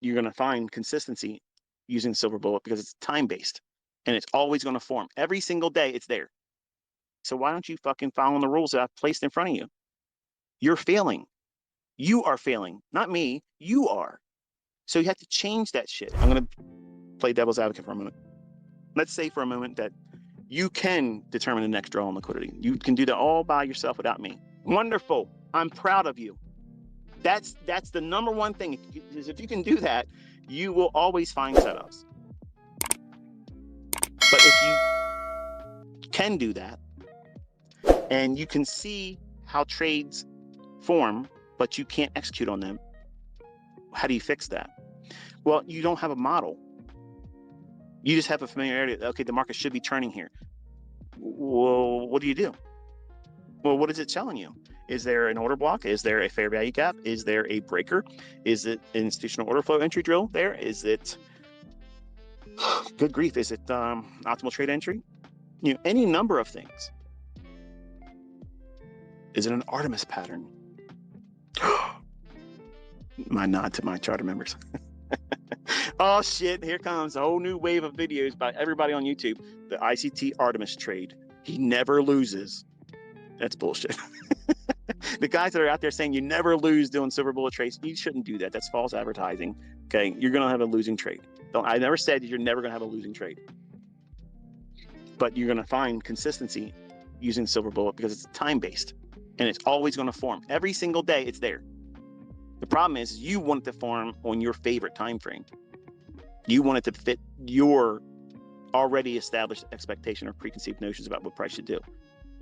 you're going to find consistency using silver bullet because it's time-based and it's always going to form. Every single day it's there. So why don't you fucking follow the rules that I've placed in front of you? You're failing. You are failing, not me. You are. So you have to change that shit. I'm going to play devil's advocate for a moment. Let's say for a moment that you can determine the next draw on liquidity. You can do that all by yourself without me. Wonderful. I'm proud of you. That's the number one thing. If you can do that, you will always find setups. But if you can do that, and you can see how trades form, but you can't execute on them, how do you fix that? Well, you don't have a model. You just have a familiarity that, okay, the market should be turning here. Well, what do you do? Well, what is it telling you? Is there an order block? Is there a fair value gap? Is there a breaker? Is it an institutional order flow entry drill there? Is it, good grief, is it optimal trade entry? You know, any number of things. Is it an Artemis pattern? My nod to my charter members. Oh shit, here comes a whole new wave of videos by everybody on YouTube. The ICT Artemis trade. He never loses. That's bullshit. The guys that are out there saying you never lose doing silver bullet trades, you shouldn't do that. That's false advertising. Okay, you're gonna have a losing trade. I never said that you're never gonna have a losing trade. But you're gonna find consistency using silver bullet because it's time-based and it's always gonna form. Every single day it's there. The problem is you want it to form on your favorite time frame. You want it to fit your already established expectation or preconceived notions about what price should do.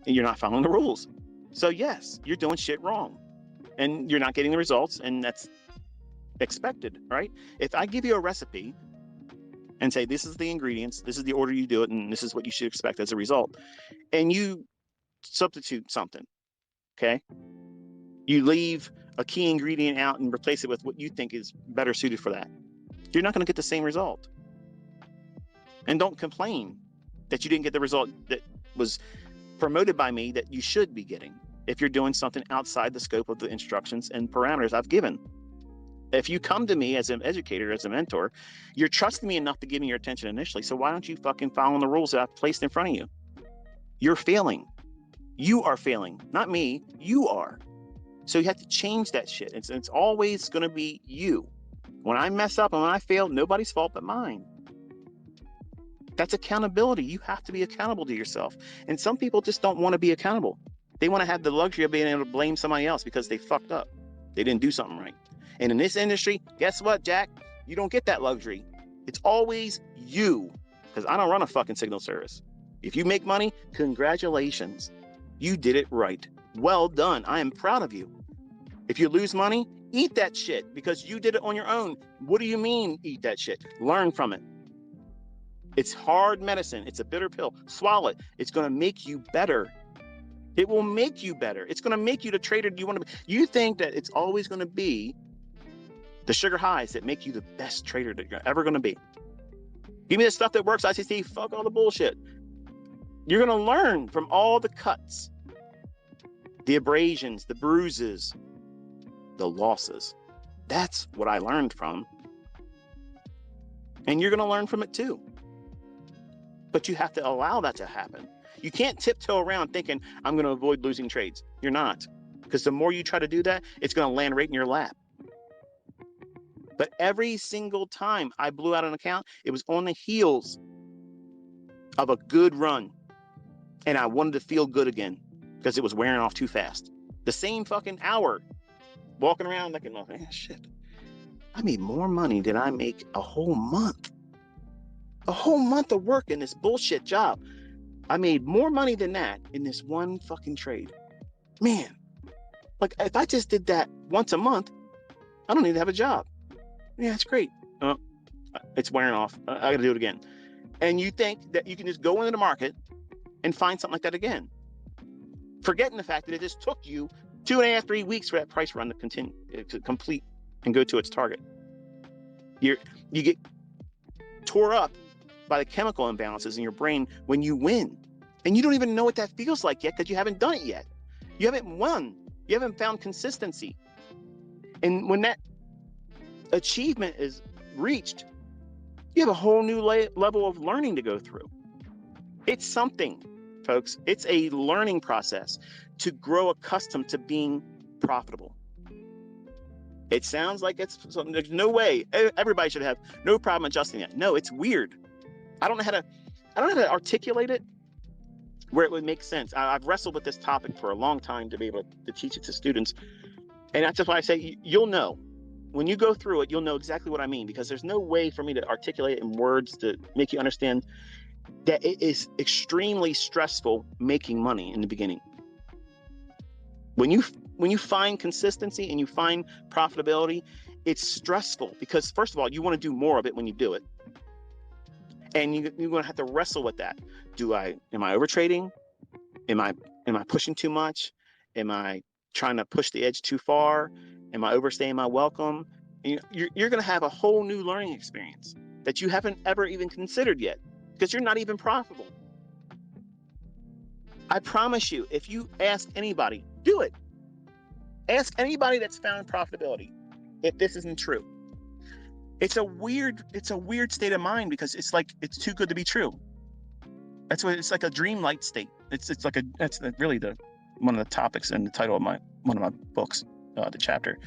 And you're not following the rules. So yes, you're doing shit wrong and you're not getting the results, and that's expected, right? If I give you a recipe and say, this is the ingredients, this is the order you do it, and this is what you should expect as a result, and you substitute something, okay? You leave a key ingredient out and replace it with what you think is better suited for that. You're not going to get the same result. And don't complain that you didn't get the result that was promoted by me that you should be getting if you're doing something outside the scope of the instructions and parameters I've given. If you come to me as an educator, as a mentor, you're trusting me enough to give me your attention initially. So why don't you fucking follow the rules that I've placed in front of you? You're failing. You are failing, not me. You are. So you have to change that shit. It's always going to be you. When I mess up and when I fail, nobody's fault but mine. That's accountability. You have to be accountable to yourself. And some people just don't want to be accountable. They want to have the luxury of being able to blame somebody else because they fucked up. They didn't do something right. And in this industry, guess what, Jack? You don't get that luxury. It's always you. Because I don't run a fucking signal service. If you make money, congratulations. You did it right. Well done. I am proud of you. If you lose money, eat that shit because you did it on your own. What do you mean, eat that shit? Learn from it. It's hard medicine. It's a bitter pill. Swallow it. It's going to make you better. It will make you better. It's going to make you the trader you want to be. You think that it's always going to be the sugar highs that make you the best trader that you're ever going to be. Give me the stuff that works, ICT. Fuck all the bullshit. You're going to learn from all the cuts, the abrasions, the bruises, the losses. That's what I learned from. And you're going to learn from it too. But you have to allow that to happen. You can't tiptoe around thinking, I'm going to avoid losing trades. You're not. Because the more you try to do that, it's going to land right in your lap. But every single time I blew out an account, it was on the heels of a good run. And I wanted to feel good again because it was wearing off too fast. The same fucking hour, walking around thinking, oh, man, shit. I made more money than I make a whole month. A whole month of work in this bullshit job. I made more money than that in this one fucking trade. Man, like if I just did that once a month, I don't need to have a job. Yeah, it's great. It's wearing off. I got to do it again. And you think that you can just go into the market and find something like that again, forgetting the fact that it just took you 2.5, 3 weeks for that price run to continue, to complete and go to its target. You get tore up by the chemical imbalances in your brain when you win. And you don't even know what that feels like yet because you haven't done it yet. You haven't won. You haven't found consistency. And when that achievement is reached, you have a whole new level of learning to go through. It's something, folks. It's a learning process to grow accustomed to being profitable. It sounds like it's something, there's no way everybody should have no problem adjusting that. No, it's weird. I don't know how to articulate it where it would make sense. I've wrestled with this topic for a long time to be able to teach it to students. And that's just why I say you'll know. When you go through it, you'll know exactly what I mean, because there's no way for me to articulate it in words to make you understand that it is extremely stressful making money in the beginning. When you find consistency and you find profitability, it's stressful because, first of all, you want to do more of it when you do it. And you're going to have to wrestle with that. Am I over trading? Am I pushing too much? Am I trying to push the edge too far? Am I overstaying my welcome? You're going to have a whole new learning experience that you haven't ever even considered yet because you're not even profitable. I promise you, if you ask anybody, do it. Ask anybody that's found profitability if this isn't true. It's a weird state of mind because it's like it's too good to be true. That's what it's like, a dreamlike state. That's really one of the topics in the title of one of my books, the chapter,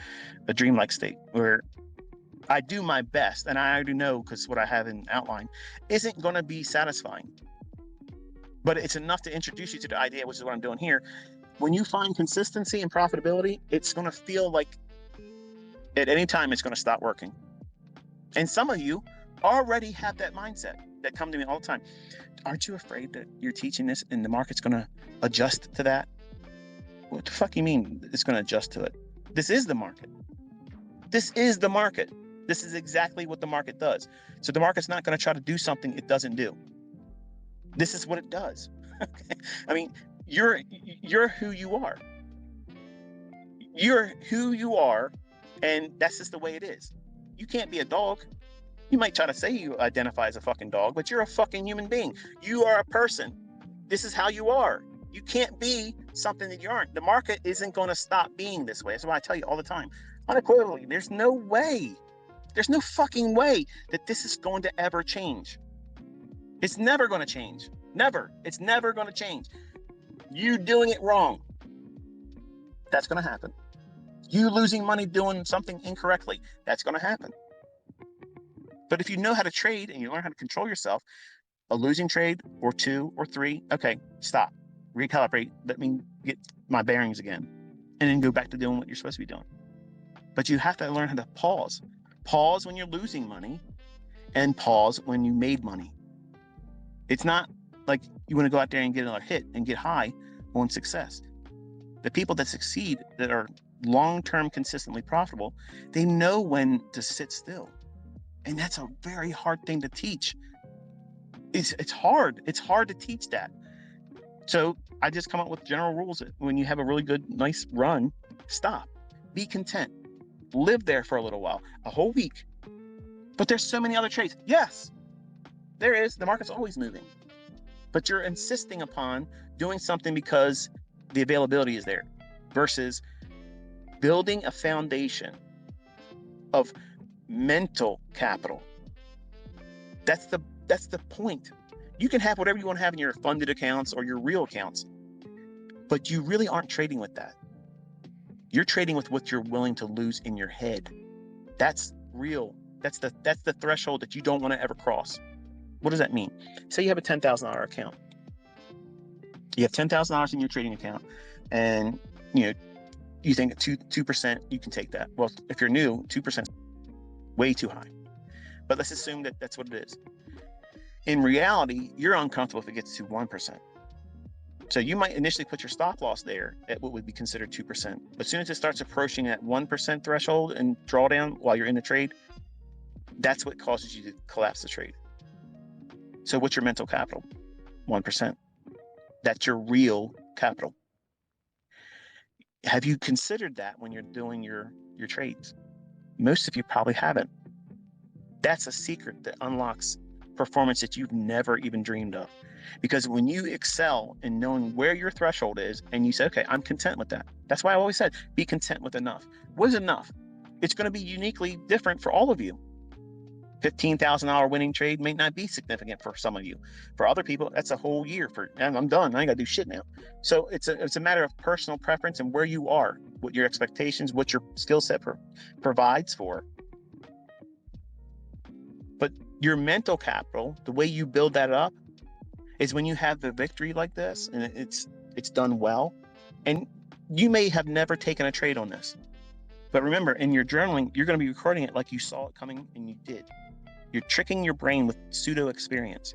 a dreamlike state, where I do my best, and I already know because what I have in outline isn't going to be satisfying, but it's enough to introduce you to the idea, which is what I'm doing here. When you find consistency and profitability, it's going to feel like at any time it's going to stop working. And some of you already have that mindset that come to me all the time. Aren't you afraid that you're teaching this and the market's going to adjust to that? What the fuck you mean it's going to adjust to it? This is the market. This is the market. This is exactly what the market does. So the market's not going to try to do something it doesn't do. This is what it does. I mean, you're who you are. You're who you are, and that's just the way it is. You can't be a dog. You might try to say you identify as a fucking dog, but you're a fucking human being. You are a person. This is how you are. You can't be something that you aren't. The market isn't going to stop being this way. That's why I tell you all the time, unequivocally, there's no way. There's no fucking way that this is going to ever change. It's never going to change. Never. It's never going to change. You doing it wrong, that's going to happen. You losing money doing something incorrectly, that's going to happen. But if you know how to trade and you learn how to control yourself, a losing trade or 2 or 3, okay, stop, recalibrate, let me get my bearings again, and then go back to doing what you're supposed to be doing. But you have to learn how to pause. Pause when you're losing money and pause when you made money. It's not like you want to go out there and get another hit and get high on success. The people that succeed, that are long-term consistently profitable, they know when to sit still. And that's a very hard thing to teach. It's hard. It's hard to teach that. So I just come up with general rules that when you have a really good, nice run, stop. Be content. Live there for a little while, a whole week. But there's so many other trades. Yes, there is. The market's always moving. But you're insisting upon doing something because the availability is there versus building a foundation of mental capital. That's the point. You can have whatever you want to have in your funded accounts or your real accounts, but you really aren't trading with that. You're trading with what you're willing to lose in your head. That's real. That's the threshold that you don't want to ever cross. What does that mean? Say you have a $10,000 account. You have $10,000 in your trading account, and you think 2% you can take that. Well, if you're new, 2% is way too high. But let's assume that that's what it is. In reality, you're uncomfortable if it gets to 1%. So you might initially put your stop loss there at what would be considered 2%. But as soon as it starts approaching that 1% threshold and drawdown while you're in the trade, that's what causes you to collapse the trade. So what's your mental capital? 1%. That's your real capital. Have you considered that when you're doing your trades? Most of you probably haven't. That's a secret that unlocks performance that you've never even dreamed of. Because when you excel in knowing where your threshold is and you say, okay, I'm content with that. That's why I always said, be content with enough. What is enough? it's going to be uniquely different for all of you. $15,000 winning trade may not be significant for some of you. For other people, that's a whole year. And I'm done. I ain't got to do shit now. So it's a matter of personal preference and where you are, what your expectations, what your skill set provides for. But your mental capital, the way you build that up, is when you have the victory like this and it's done well. And you may have never taken a trade on this, but remember, in your journaling, you're going to be recording it like you saw it coming and you did. You're tricking your brain with pseudo experience.